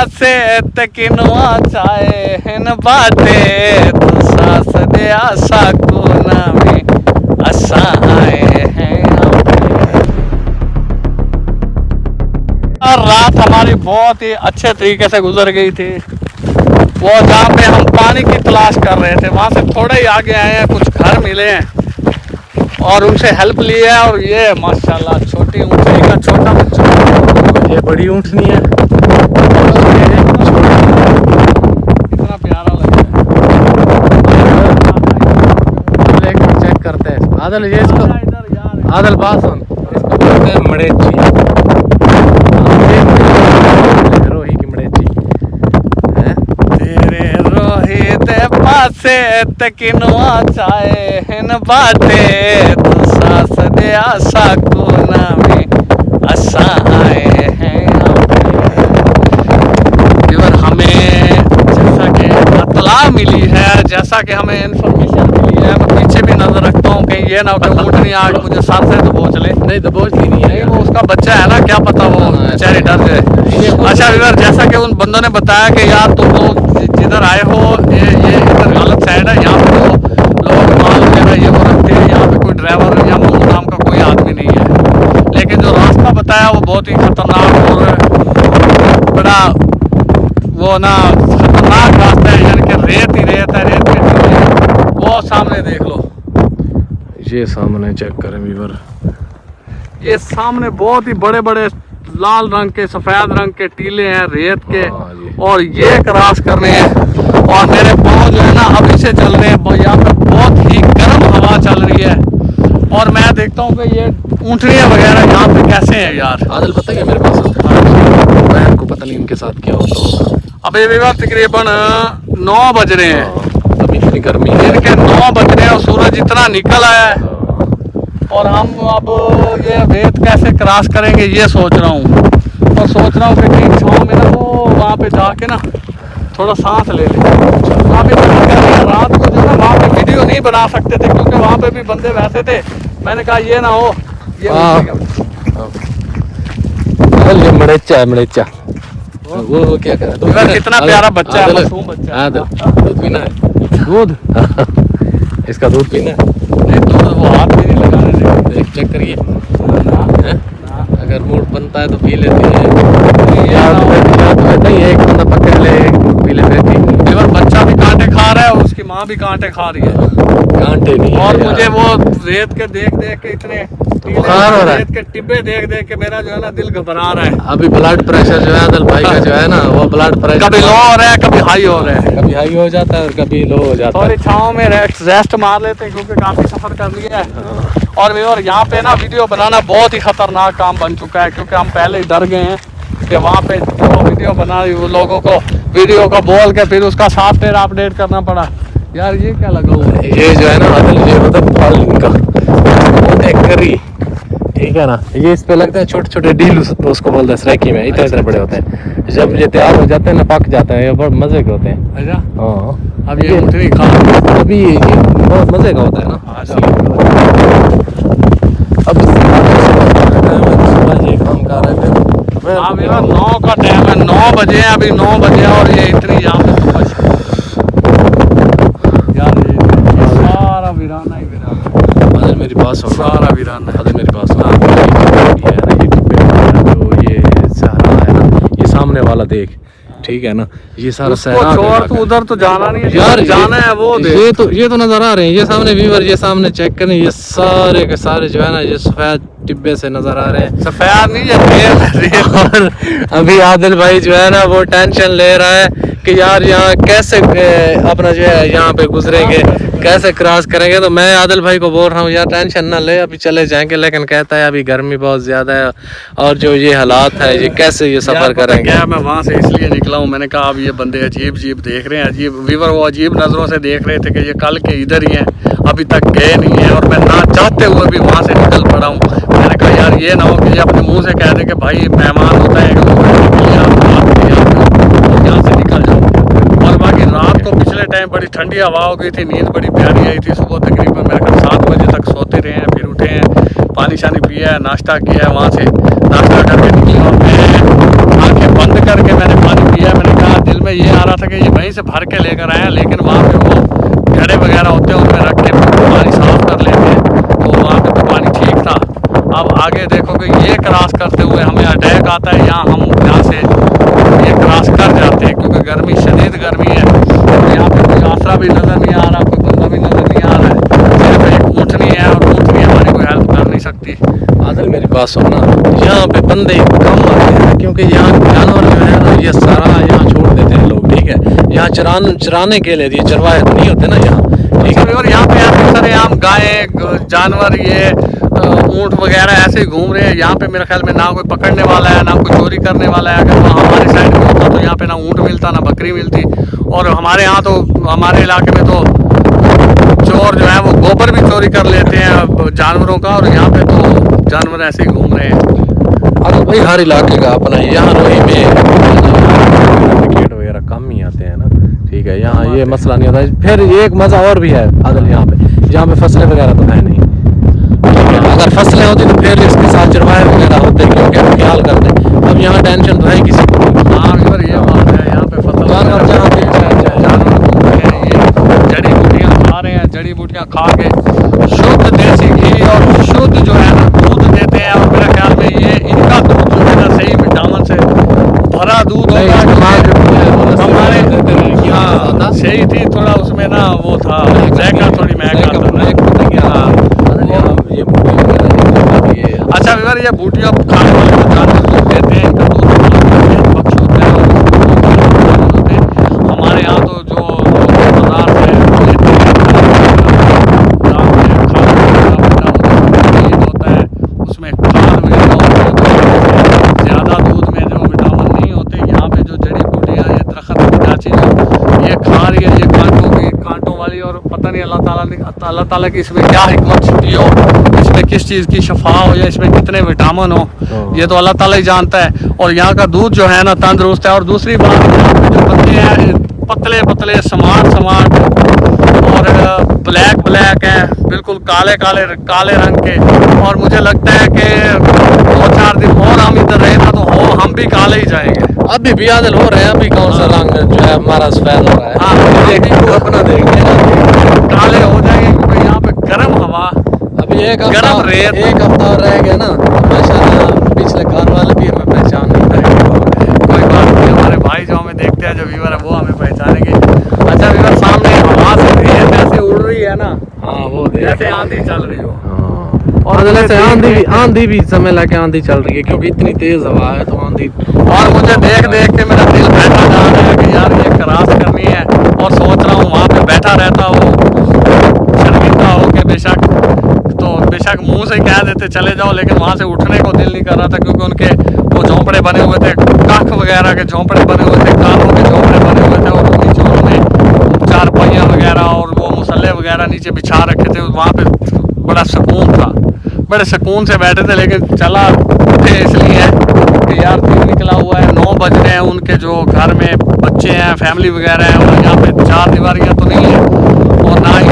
पासे तकिनवा चाहे हिन बाटे तो सास दे आशा कोना में असा आए हैं। रात हमारी बहुत ही अच्छे तरीके से गुजर गई थी। वो जहाँ पे हम पानी की तलाश कर रहे थे वहाँ से थोड़े ही आगे आए हैं, कुछ घर मिले हैं और उनसे हेल्प ली है। और ये माशाल्लाह छोटी ऊँटनी का छोटा बच्चा, ये बड़ी ऊँटनी है, कितना प्यारा लगता है। चेक करते हैं आदल, ये इसको आदल बात सुन, इसको बोलते हैं मड़ेची, रोही की मड़ेची है। तेरे रोहित पासे तकिनवा चाहे हिन बाटे तो सास दे आशा कोना में असा आए हैं। और हमें जैसा कि इत्तला मिली है, जैसा कि हमें इंफॉर्मेशन मिली है, मैं पीछे भी नजर रखता हूँ कहीं ये ना ऊँटनी आग मुझे सर से दबोच ले। नहीं दबोचती नहीं है, वो उसका बच्चा है ना, क्या पता वो बेचारे डर जाए। अच्छा विवर, जैसा कि उन बंदों ने बताया कि यार तुम लोग जिधर आए हो ये इधर गलत साइड है, यहाँ पे लोग माल वगैरह ये वो रखते हैं, यहाँ पे कोई ड्राइवर या मोहम्मद नाम का कोई आदमी नहीं है। लेकिन जो रास्ता बताया वो बहुत ही खतरनाक और बड़ा वो ना खतरनाक रास्ता है, यानी कि रेत ही रेत है, रेत के वो सामने देख लो, ये सामने चेक करें वीवर, ये सामने बहुत ही बड़े बड़े लाल रंग के सफेद रंग के टीले हैं रेत के, और ये क्रॉस करने हैं। और मेरे पाँव जो है ना अभी से चल रहे हैं, यहाँ पे बहुत ही गर्म हवा चल रही है। और मैं देखता हूँ कि ये ऊँटनियाँ वगैरह यहाँ पे कैसे हैं यार। आदल पता है मेरे पास बहन को पता नहीं इनके साथ क्या होता होगा। अब ये विवाह तकरीबन 9 बज रहे हैं, अभी इतनी गर्मी है, इनके 9 बज रहे हैं और सूरज इतना निकल आया है। और हम अब ये रेत कैसे क्रॉस करेंगे ये सोच रहा हूँ, और सोच रहा हूँ कि कहीं छाँव में ना वो वहाँ पे जाके ना थोड़ा सांस ले ले। वहाँ पे रात को जो ना वहाँ पे वीडियो नहीं बना सकते थे क्योंकि वहाँ पे भी बंदे वैसे थे। मैंने कहा ये ना हो ये मड़ेचा है, मड़ेचा वो क्या कर रहा है, कितना प्यारा बच्चा है, मासूम बच्चा है। दूध पीना है, दूध इसका दूध पीना है, नहीं दूध वो हाथ भी नहीं लगाने देते। एक चेक करिए, अगर मूड बनता है तो पी लेते हैं, नहीं एक बंदा पकड़ ले पी ले देती। बच्चा भी कांटे खा रहा है और उसकी माँ भी कांटे खा रही है, कांटे नहीं। और मुझे वो रेत के देख देख के इतने बुखार हो रहा है, रेत के टिब्बे देख देख के मेरा जो है ना दिल घबरा रहा है। अभी ब्लड प्रेशर जो है आदल भाई का जो है ना, वो ब्लड प्रेशर कभी लो हो रहा है, कभी हाई हो रहा है, कभी हाई हो जाता है और कभी लो हो जाता है। थोड़ी छाँव में रेस्ट मार लेते हैं क्योंकि काफी सफर कर लिया है। और यहाँ पे ना वीडियो बनाना बहुत ही खतरनाक काम बन चुका है क्योंकि हम पहले ही डर गए हैं कि वहाँ पे जो वीडियो बना वो लोगों को वीडियो को बोल के फिर उसका सॉफ्टवेयर अपडेट करना पड़ा। यार ये क्या लगा हुआ है, ये जो है ना आदल, ये मतलब फल इनका करी, ठीक है ना, ये इस पे लगते हैं छोटे छोटे डील, उसको बोलते हैं सरेकी में, इतने इतने बड़े होते हैं। जब ये तैयार हो जाते हैं ना, पक जाते हैं, ये बहुत मजे के होते हैं। अच्छा हाँ, अब ये ऊँटनी खा, अभी ये बहुत मजे का होता है ना। अब सुबह ये काम कर रहे थे, अब यार 9 का टाइम है, 9 बजे हैं, अभी 9 बजे और ये इतनी यहाँ पे यार ये सारा वीराना ही वीराना। अदल मेरी बात सुन, सारा वीराना, अदल मेरी बात सुन, ये सहरा है ना, ये सामने वाला देख, ठीक है ना, ये सारा सहरा छोड़, तू उधर तो जाना नहीं है यार, जाना है वो ये तो नजर आ रहे हैं, ये सामने व्यूअर, ये सामने चेक करें, ये सारे के सारे जो है ना ये सफेद टिब्बे से नजर आ रहे हैं। सफेद नहीं है, और अभी आदिल भाई जो है ना वो टेंशन ले रहा है कि यार यहाँ कैसे अपना जो है यहाँ पे गुजरेंगे, कैसे क्रॉस करेंगे। तो मैं आदिल भाई को बोल रहा हूँ यार टेंशन ना ले, अभी चले जाएंगे, लेकिन कहता है अभी गर्मी बहुत ज्यादा है और जो ये हालात है ये कैसे ये सफर करेंगे। क्या मैं वहाँ से इसलिए निकला हूँ, मैंने कहा अब ये बंदे अजीब अजीब देख रहे हैं, अजीब वीवर वो अजीब नजरों से देख रहे थे कि ये कल के इधर ही हैं, अभी तक गए नहीं है, और मैं ना चाहते हुए भी वहाँ से निकल पड़ा हूँ। मैंने कहा यार ये ना हो कि ये अपने मुंह से कह दे कि भाई मेहमान होता है यहाँ से निकल जाओ। और बाकी रात को पिछले टाइम बड़ी ठंडी हवा हो गई थी, नींद बड़ी प्यारी आई थी, सुबह तकरीबन मेरे ख्याल 7 बजे तक सोते रहे हैं, फिर उठे हैं, पानी शानी पिया है, नाश्ता किया है, वहाँ से नाश्ता करके निकले और मैं आँखें बंद करके मैंने पानी पिया है। रहा था कि ये वहीं से भर के लेकर आए, लेकिन वहाँ पे वो घड़े वगैरह होते हैं उनमें रख के पानी साफ कर लेते हैं, तो वहाँ पे तो पानी ठीक था। अब आगे देखो कि ये क्रॉस करते हुए हमें अटैक आता है, यहाँ हम यहाँ से ये क्रॉस कर जाते हैं क्योंकि गर्मी, शदीद गर्मी है। और यहाँ पे कोई आसरा भी नज़र नहीं आ रहा, कोई बंदा भी नज़र नहीं आ रहा है, सिर्फ एक ऊँटनी है और ऊँटनी हमारी कोई हेल्प कर नहीं सकती। आदिल मेरी बात सुनना, यहाँ पे बंदे कम आते हैं क्योंकि यहाँ जानवर जो है ना ये सारा यहाँ छोड़ देते हैं लोग, ठीक है। यहाँ चराने के लिए ये चरवाहे तो नहीं होते ना यहाँ, ठीक है। और यहाँ पे ऐसे सारे आम गायें जानवर ये ऊँट वगैरह ऐसे ही घूम रहे हैं। यहाँ पे मेरे ख्याल में ना कोई पकड़ने वाला है ना कोई चोरी करने वाला है। अगर वहाँ हमारे साइड में होता तो यहाँ पे ना ऊँट मिलता ना बकरी मिलती। और हमारे यहाँ तो, हमारे इलाके में तो चोर जो है वो गोबर भी चोरी कर लेते हैं जानवरों का, और यहाँ पे तो जानवर ऐसे ही घूम रहे हैं। अरे भाई हर इलाके का अपना, यहाँ रोही में क्रिकेट वगैरह कम ही आते हैं ना, ठीक है। यहाँ ये मसला नहीं होता। फिर एक मज़ा और भी है आदिल, यहाँ पे फसलें वगैरह तो है नहीं, ठीक है। अगर फसलें होती तो फिर इसके साथ चरवाहे वगैरह होते क्योंकि हम ख्याल करते। अब यहाँ टेंशन तो है किसी को। हाँ इधर ये बात है, यहाँ पे फसल जानवर जहाँ पे जानवर घूम रहे हैं, ये जड़ी बूटियाँ खा रहे हैं, जड़ी बूटियाँ खा के शुद्ध देसी घी और शुद्ध जो है ना दूध देते हैं। और मेरे ख्याल में ये इनका दूध जो है ना सही विटामिन से भरा दूध होगा। हमारे हाँ सही थी, थोड़ा उसमें ना वो था जैका थोड़ी महंगा था ना। अच्छा विवर, ये बूटियाँ खाने वाले जो जानवर दूध देते हैं इनका दूध पक्ष होता है और होते हैं। हमारे यहाँ तो जो पदार्थ है होता है उसमें खाद वगैरह ज़्यादा दूध में जो विटामिन नहीं होते। यहाँ पे जो जड़ी बूटियाँ ये दरख्त की चीज़ ये खा रही है, ये कांटों वाली, और पता नहीं अल्लाह ताला की इसमें क्या हिकमत छुपी हो, इसमें किस चीज़ की शफा हो या इसमें कितने विटामिन हो, ये तो अल्लाह ताला ही जानता है। और यहाँ का दूध जो है ना तंदुरुस्त है। और दूसरी बात जो पत्ते हैं पतले पतले समाट और ब्लैक हैं, बिल्कुल काले रंग के। और मुझे लगता है कि 2-4 दिन और हम इधर रहे ना तो हम भी काले ही जाएंगे। अभी भी आदिल हो रहे हैं, अभी कौन सा रंग जो है हमारा सफेद हो रहा है। हाँ अपना देखिए काले हो जाएंगे क्योंकि यहाँ पे गर्म हवा, अभी एक गर्म रेत, एक हफ्ता और रह गया ना, माशाल्लाह पिछले घर वाले भी हमें पहचान नहीं पाएंगे। कोई बात नहीं, हमारे भाई जो हमें देखते हैं जो व्यूअर है वो हमें पहचानेंगे। अच्छा व्यूअर, सामने हवा से रेत ऐसे उड़ रही है ना, हाँ वो जैसे आंधी चल रही हो। और जैसे आंधी भी समय लगे आंधी चल रही है क्योंकि इतनी तेज हवा है तो आंधी। और मुझे देख के मेरा दिल बैठा जा रहा है कि यार ये क्रॉस करनी है, और सोच रहा हूँ वहाँ पे बैठा रहता हूँ शर्मिंदा हो के बेशक मुंह से कह देते चले जाओ, लेकिन वहाँ से उठने को दिल नहीं कर रहा था क्योंकि उनके वो झोंपड़े बने हुए थे, काख वगैरह के झोंपड़े बने हुए थे, कानों के झोंपड़े बने हुए थे, और नीचे उन्होंने चारपाइयाँ वगैरह और वो मुसल्ले वगैरह नीचे बिछा रखे थे। वहाँ पे बड़ा सुकून था, बड़े सुकून से बैठे थे। लेकिन चला उठे इसलिए कि यार दिन निकला हुआ है, 9 बज रहे हैं, उनके जो घर में बच्चे हैं, फैमिली वगैरह है, और यहाँ पे 4 दीवारियाँ तो नहीं है और ना ही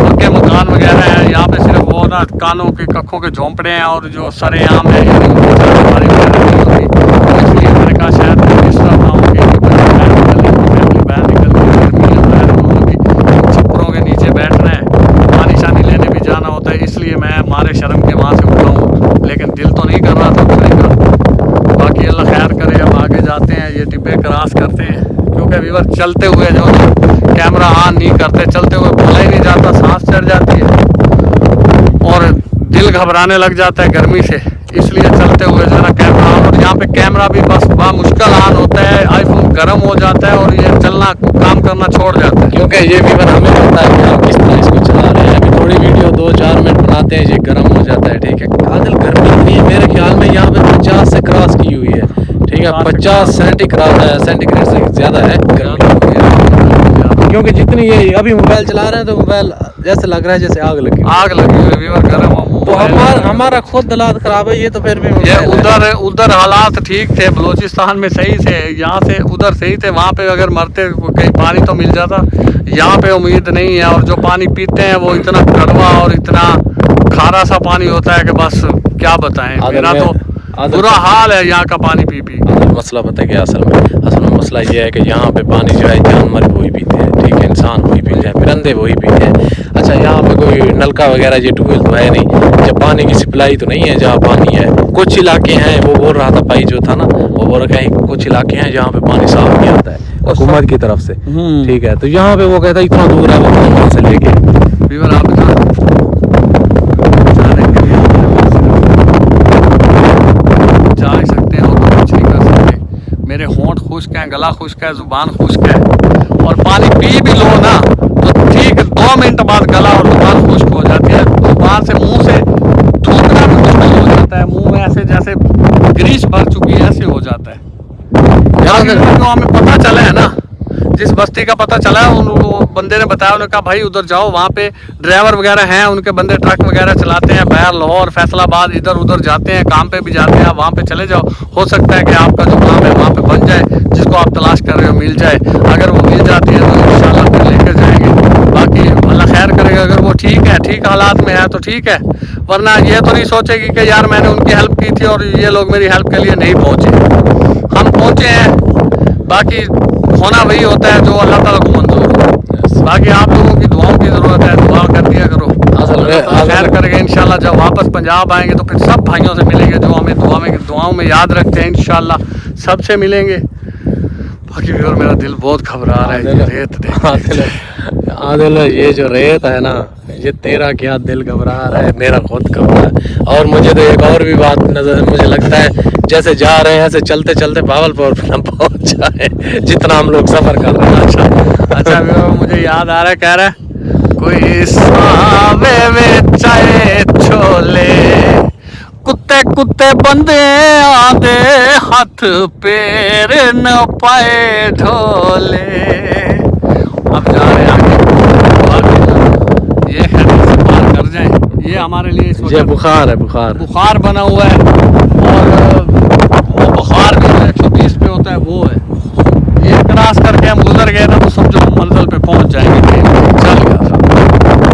उनके मकान वगैरह हैं। यहाँ पे सिर्फ वो ना कानों के कखों के झोंपड़े हैं और जो सरेआम है, यानी उनकी चारदीवारी वगैरह नहीं होती। तो इसलिए मैंने कहा शायद इस तरह ना हो कि बाहर निकलने छप्परों के नीचे बैठना है, पानी शानी लेने भी जाना होता है, इसलिए मैं मारे शर्म के वहाँ से उठा हूँ। लेकिन दिल तो नहीं कर रहा था उठने का। बाकी अल्लाह खैर करे, अब आगे जाते हैं, ये टिब्बे क्रॉस करते हैं क्योंकि व्यूअर चलते हुए जो कैमरा ऑन नहीं करते, चलते हुए बोला ही नहीं जाता, सांस चढ़ जाती है और दिल घबराने लग जाता है गर्मी से, इसलिए चलते हुए जो है ना कैमरा ऑन। और यहाँ पे कैमरा भी बस मुश्किल ऑन होता है, आईफोन गर्म हो जाता है और ये चलना काम करना छोड़ जाता है क्योंकि ये भी हमें पता है कि हम किस तरह इसको चला रहे हैं। अभी थोड़ी वीडियो 2-4 मिनट बनाते हैं, ये गर्म हो जाता है, ठीक है। आदिल गर्मी इतनी है, मेरे ख्याल में यहाँ पे 50 से क्रॉस की हुई है, ठीक है। 50 सेंटीग्रेड से ज़्यादा है गर्मी, क्योंकि जितनी ये अभी मोबाइल चला रहे हैं तो मोबाइल जैसे लग रहा है जैसे आग लगी हुई है, गर्म। तो हमारा खुद हालात खराब है, ये तो फिर भी ये उधर हालात ठीक थे, बलूचिस्तान में सही थे, यहाँ से उधर सही थे। वहाँ पे अगर मरते कहीं पानी तो मिल जाता, यहाँ पे उम्मीद नहीं है। और जो पानी पीते हैं वो इतना कड़वा और इतना खारा सा पानी होता है कि बस क्या बताएं। बुरा हाल है यहाँ का पानी पी पी। मसला पता है क्या असल में मसला ये है कि यहाँ पे पानी जो है जानवर वही पीते हैं, ठीक है, इंसान वही पीते हैं, परिंदे वही पीते हैं। अच्छा, यहाँ पे कोई नलका वगैरह ये ट्यूबवेल तो है नहीं, जब पानी की सप्लाई तो नहीं है जहाँ पानी है। कुछ इलाके हैं, वो बोल रहा था भाई जो था ना, वो बोल रहा है कुछ इलाके हैं जहाँ पे पानी साफ नहीं आता है हुकूमत की तरफ से, ठीक है। तो यहाँ पे वो कहता है इतना दूर है वो वहाँ से लेके बीवर आप जा सकते हो तो कुछ नहीं कर सकते। मेरे होंठ खुश्क हैं, गला खुश्क है, जुबान खुश्क है, और पानी पी भी लो ना तो ठीक 2 मिनट बाद गला और जुबान खुश्क हो जाती है। जुबान से मुंह से थूकना भी मुश्किल हो जाता है, मुंह में ऐसे जैसे ग्रीस भर चुकी है ऐसे हो जाता है। जो हमें पता चला है ना, जिस बस्ती का पता चला है, वो बंदे ने बताया, उन्होंने कहा भाई उधर जाओ, वहाँ पे ड्राइवर वगैरह हैं, उनके बंदे ट्रक वगैरह चलाते हैं, बैर, लाहौर, फैसलाबाद, इधर उधर जाते हैं, काम पे भी जाते हैं, आप वहाँ पे चले जाओ। हो सकता है कि आपका जो काम है वहाँ पे बन जाए, जिसको आप तलाश कर रहे हो मिल जाए। अगर वो मिल जाती है तो इंशाल्लाह फिर लेकर जाएंगे। बाकी अल्लाह खैर करेगा, अगर वो ठीक है, ठीक हालात में है तो ठीक है, वरना ये तो नहीं सोचेगी कि यार मैंने उनकी हेल्प की थी और ये लोग मेरी हेल्प के लिए नहीं पहुँचे। हम पहुँचे हैं, बाकी होना वही होता है जो अल्लाह ताला को मंजूर हो। बाकी आप लोगों की दुआओं की ज़रूरत है, दुआ कर दिया करो, खैर करेंगे। इंशाल्लाह जब वापस पंजाब आएंगे तो फिर सब भाइयों से मिलेंगे जो हमें दुआओं में याद रखते हैं, इंशाल्लाह सबसे मिलेंगे। बाकी भी और मेरा दिल बहुत घबरा रहा है, ये रेत देख। आदिल, ये जो रेत है ना, ये तेरा क्या दिल घबरा रहा है, मेरा खुद घबरा है। और मुझे तो एक और भी बात नजर, मुझे लगता है जैसे जा रहे हैं ऐसे चलते चलते भावलपुर पहुंच जाए, जितना हम लोग सफर कर रहे हैं। अच्छा मुझे याद आ रहा है, कह रहा है कोई सावे में चाहे छोले, कुत्ते कुत्ते बंदे आदे, हाथ पैर न पाए ढोले। अब जा रहे हैं आगे, ये खैर से पार कर जाए। ये हमारे लिए इस ये बुखार है, बुखार बना हुआ है, और वो बुखार भी 120 पे होता है, वो है। ये क्रॉस करके हम गुजर गए ना तो समझो